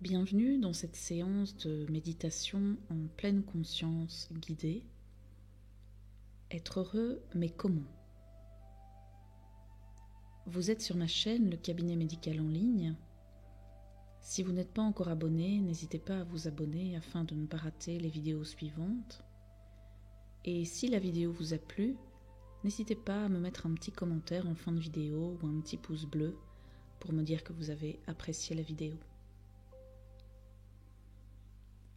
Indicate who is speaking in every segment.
Speaker 1: Bienvenue dans cette séance de méditation en pleine conscience guidée. Être heureux, mais comment? Vous êtes sur ma chaîne, le cabinet médical en ligne. Si vous n'êtes pas encore abonné, n'hésitez pas à vous abonner afin de ne pas rater les vidéos suivantes. Et si la vidéo vous a plu, n'hésitez pas à me mettre un petit commentaire en fin de vidéo ou un petit pouce bleu pour me dire que vous avez apprécié la vidéo.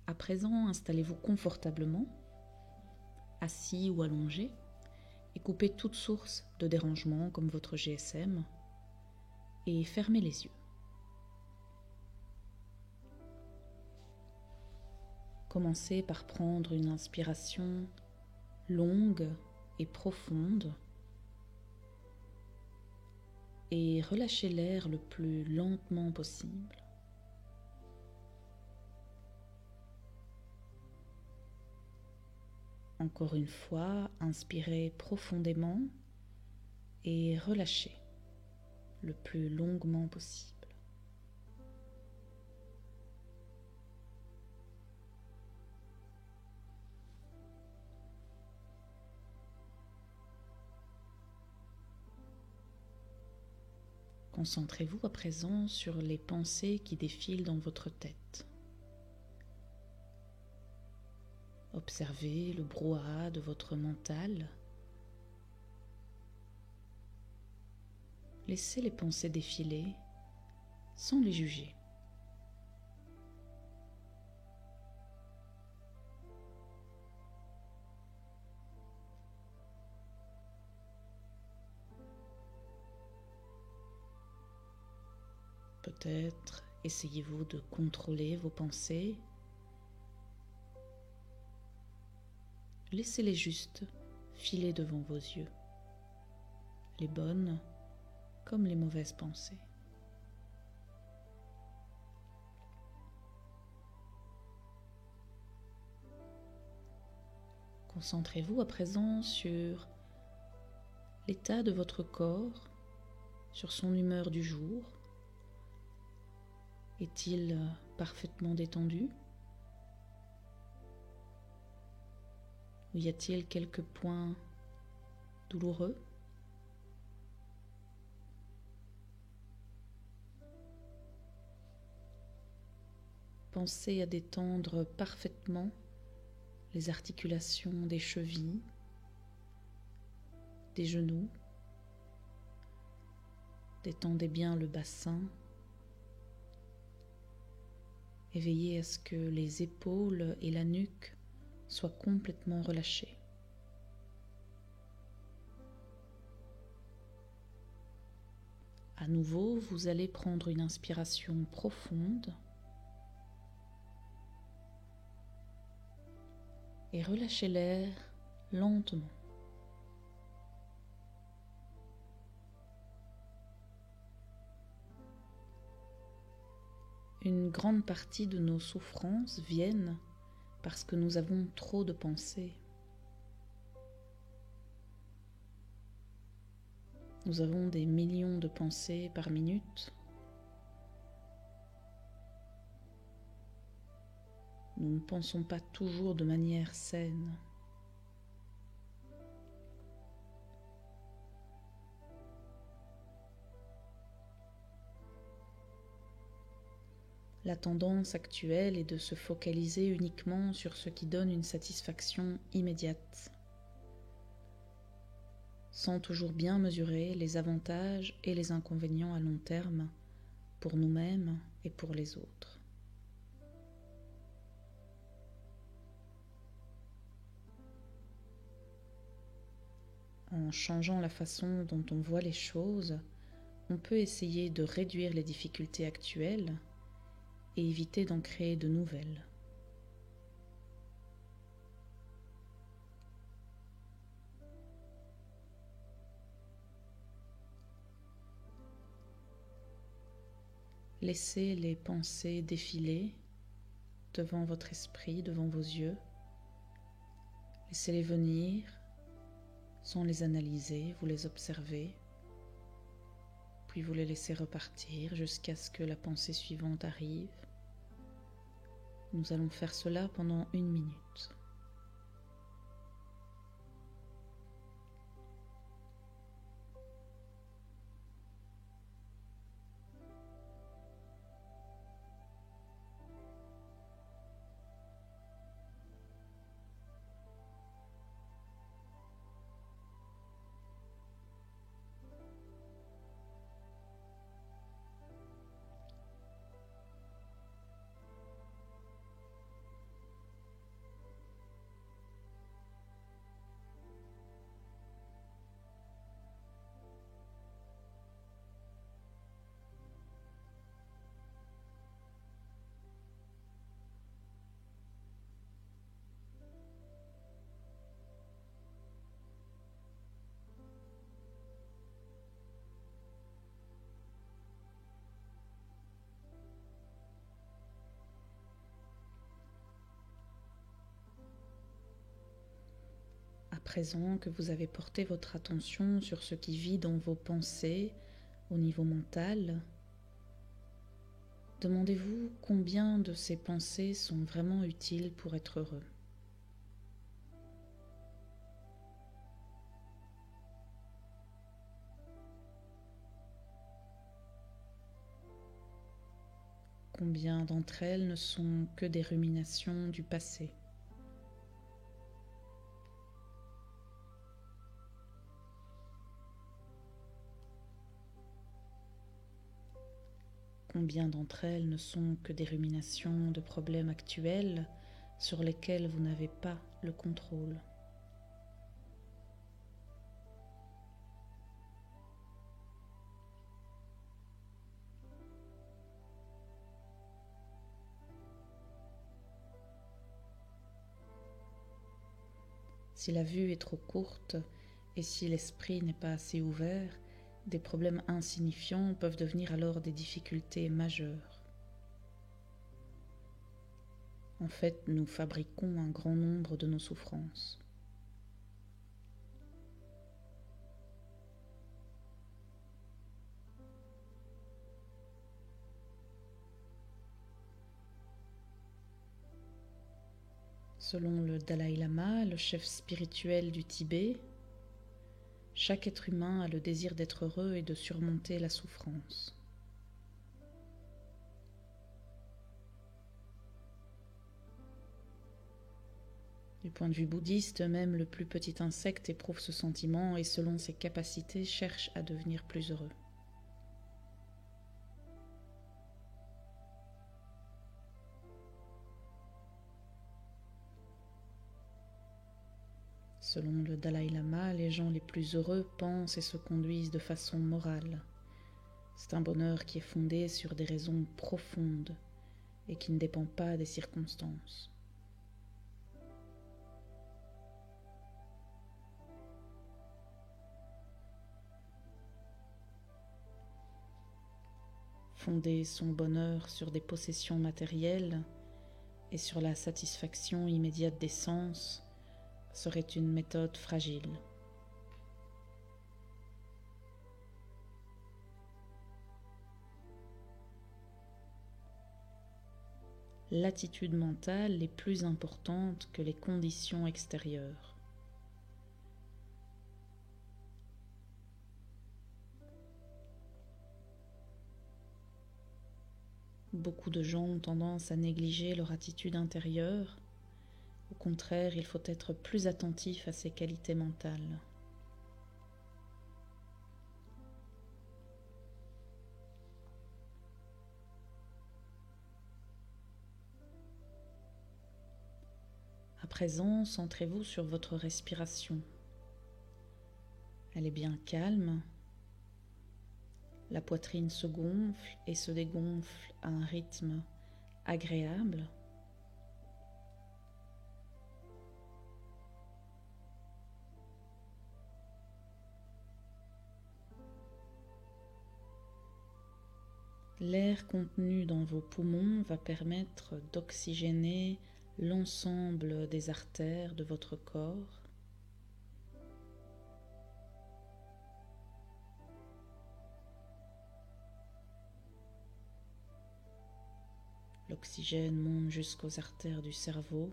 Speaker 1: À présent, installez-vous confortablement, assis ou allongé, et coupez toute source de dérangement comme votre GSM, et fermez les yeux. Commencez par prendre une inspiration longue et profonde, et relâchez l'air le plus lentement possible. Encore une fois, inspirez profondément et relâchez le plus longuement possible. Concentrez-vous à présent sur les pensées qui défilent dans votre tête. Observez le brouhaha de votre mental. Laissez les pensées défiler sans les juger. Peut-être essayez-vous de contrôler vos pensées. Laissez-les juste filer devant vos yeux, les bonnes comme les mauvaises pensées. Concentrez-vous à présent sur l'état de votre corps, sur son humeur du jour. Est-il parfaitement détendu? Ou y a-t-il quelques points douloureux? Pensez à détendre parfaitement les articulations des chevilles, des genoux. Détendez bien le bassin. Et veillez à ce que les épaules et la nuque soient complètement relâchées. À nouveau, vous allez prendre une inspiration profonde et relâchez l'air lentement. Une grande partie de nos souffrances viennent parce que nous avons trop de pensées. Nous avons des millions de pensées par minute. Nous ne pensons pas toujours de manière saine. La tendance actuelle est de se focaliser uniquement sur ce qui donne une satisfaction immédiate, sans toujours bien mesurer les avantages et les inconvénients à long terme pour nous-mêmes et pour les autres. En changeant la façon dont on voit les choses, on peut essayer de réduire les difficultés actuelles et éviter d'en créer de nouvelles. Laissez les pensées défiler devant votre esprit, devant vos yeux. Laissez-les venir sans les analyser, vous les observez, puis vous les laissez repartir jusqu'à ce que la pensée suivante arrive. Nous allons faire cela pendant 1 minute. À présent que vous avez porté votre attention sur ce qui vit dans vos pensées au niveau mental, demandez-vous combien de ces pensées sont vraiment utiles pour être heureux. Combien d'entre elles ne sont que des ruminations du passé? Combien d'entre elles ne sont que des ruminations de problèmes actuels sur lesquels vous n'avez pas le contrôle? Si la vue est trop courte et si l'esprit n'est pas assez ouvert, des problèmes insignifiants peuvent devenir alors des difficultés majeures. En fait, nous fabriquons un grand nombre de nos souffrances. Selon le Dalai Lama, le chef spirituel du Tibet, chaque être humain a le désir d'être heureux et de surmonter la souffrance. Du point de vue bouddhiste, même le plus petit insecte éprouve ce sentiment et selon ses capacités cherche à devenir plus heureux. Selon le Dalai Lama, les gens les plus heureux pensent et se conduisent de façon morale. C'est un bonheur qui est fondé sur des raisons profondes et qui ne dépend pas des circonstances. Fonder son bonheur sur des possessions matérielles et sur la satisfaction immédiate des sens serait une méthode fragile. L'attitude mentale est plus importante que les conditions extérieures. Beaucoup de gens ont tendance à négliger leur attitude intérieure. Au contraire, il faut être plus attentif à ses qualités mentales. À présent, centrez-vous sur votre respiration. Elle est bien calme. La poitrine se gonfle et se dégonfle à un rythme agréable. L'air contenu dans vos poumons va permettre d'oxygéner l'ensemble des artères de votre corps. L'oxygène monte jusqu'aux artères du cerveau,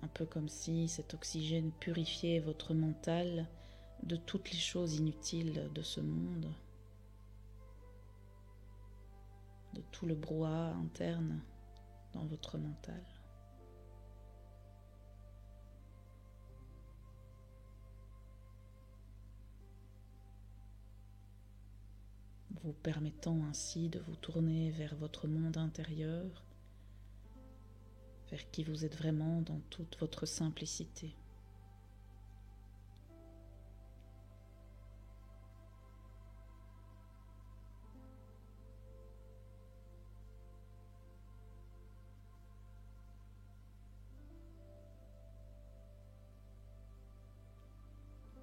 Speaker 1: un peu comme si cet oxygène purifiait votre mental de toutes les choses inutiles de ce monde, de tout le brouhaha interne dans votre mental. Vous permettant ainsi de vous tourner vers votre monde intérieur, vers qui vous êtes vraiment dans toute votre simplicité.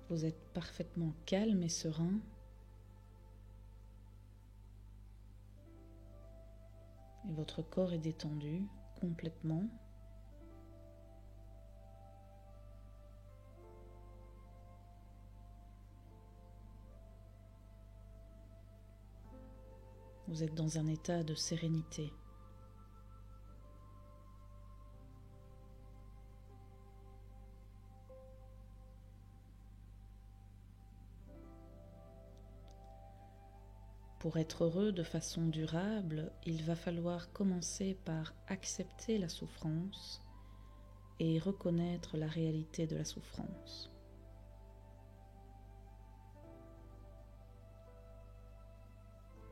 Speaker 1: Vous êtes parfaitement calme et serein. Et votre corps est détendu complètement. Vous êtes dans un état de sérénité. Pour être heureux de façon durable, il va falloir commencer par accepter la souffrance et reconnaître la réalité de la souffrance.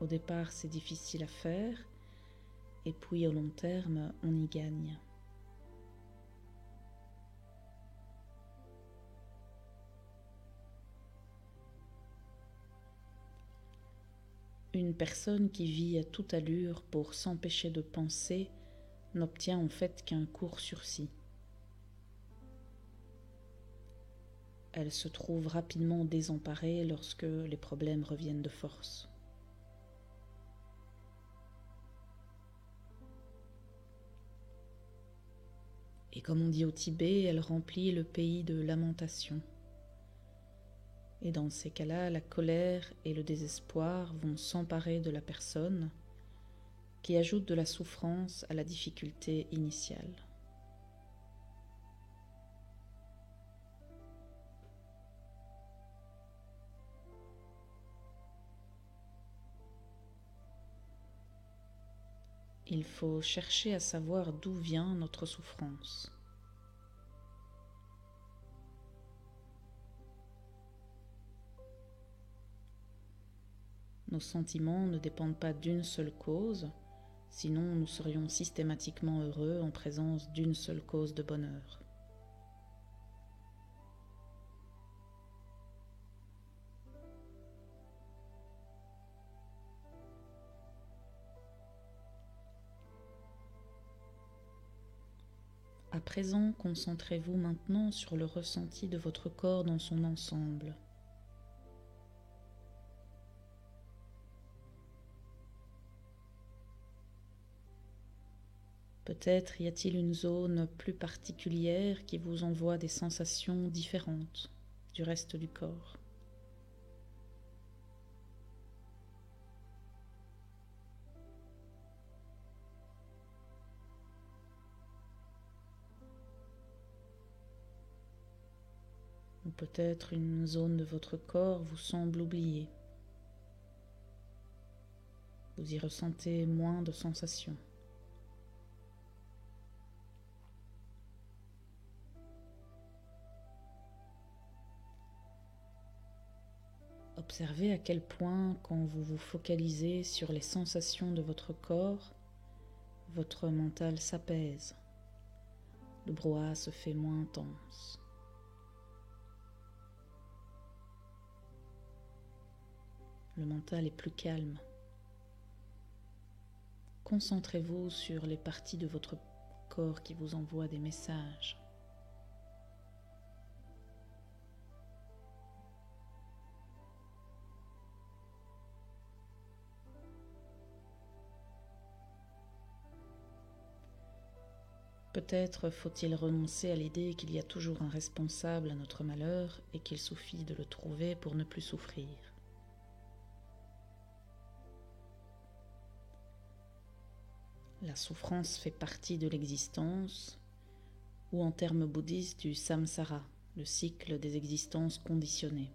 Speaker 1: Au départ, c'est difficile à faire, et puis au long terme, on y gagne. Une personne qui vit à toute allure pour s'empêcher de penser n'obtient en fait qu'un court sursis. Elle se trouve rapidement désemparée lorsque les problèmes reviennent de force. Et comme on dit au Tibet, elle remplit le pays de lamentations. Et dans ces cas-là, la colère et le désespoir vont s'emparer de la personne, qui ajoute de la souffrance à la difficulté initiale. Il faut chercher à savoir d'où vient notre souffrance. Nos sentiments ne dépendent pas d'une seule cause, sinon nous serions systématiquement heureux en présence d'une seule cause de bonheur. À présent, concentrez-vous maintenant sur le ressenti de votre corps dans son ensemble. Peut-être y a-t-il une zone plus particulière qui vous envoie des sensations différentes du reste du corps. Ou peut-être une zone de votre corps vous semble oubliée. Vous y ressentez moins de sensations. Observez à quel point, quand vous vous focalisez sur les sensations de votre corps, votre mental s'apaise. Le brouhaha se fait moins intense. Le mental est plus calme. Concentrez-vous sur les parties de votre corps qui vous envoient des messages. Peut-être faut-il renoncer à l'idée qu'il y a toujours un responsable à notre malheur et qu'il suffit de le trouver pour ne plus souffrir. la souffrance fait partie de l'existence, ou en termes bouddhistes du samsara, le cycle des existences conditionnées.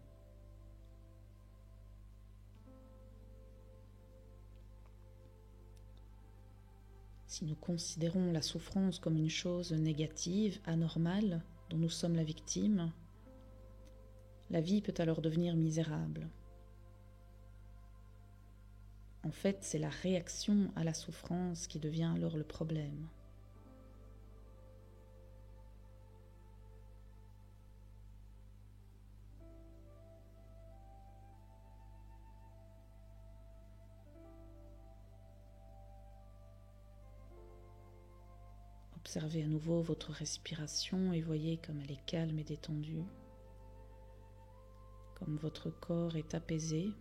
Speaker 1: Si nous considérons la souffrance comme une chose négative, anormale, dont nous sommes la victime, la vie peut alors devenir misérable. En fait, c'est la réaction à la souffrance qui devient alors le problème. Observez à nouveau votre respiration et voyez comme elle est calme et détendue, comme votre corps est apaisé.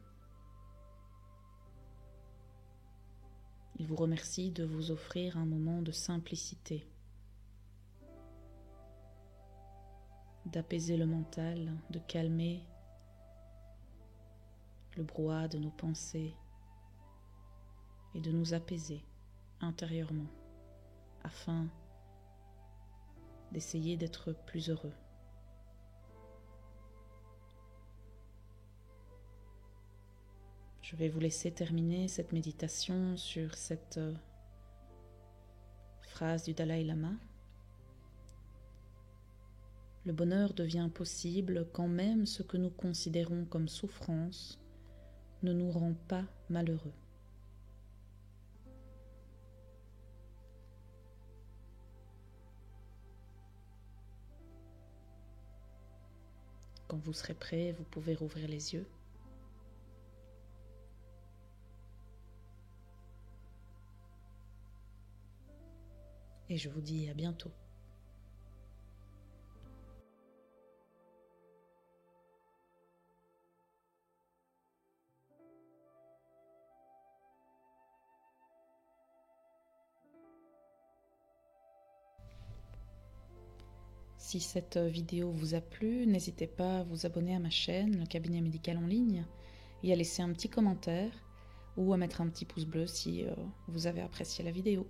Speaker 1: Il vous remercie de vous offrir un moment de simplicité, d'apaiser le mental, de calmer le brouhaha de nos pensées et de nous apaiser intérieurement afin d'essayer d'être plus heureux. Je vais vous laisser terminer cette méditation sur cette phrase du Dalai Lama. Le bonheur devient possible quand même ce que nous considérons comme souffrance ne nous rend pas malheureux. Quand vous serez prêt, vous pouvez rouvrir les yeux. Et je vous dis à bientôt. Si cette vidéo vous a plu, n'hésitez pas à vous abonner à ma chaîne, le cabinet médical en ligne, et à laisser un petit commentaire ou à mettre un petit pouce bleu si vous avez apprécié la vidéo.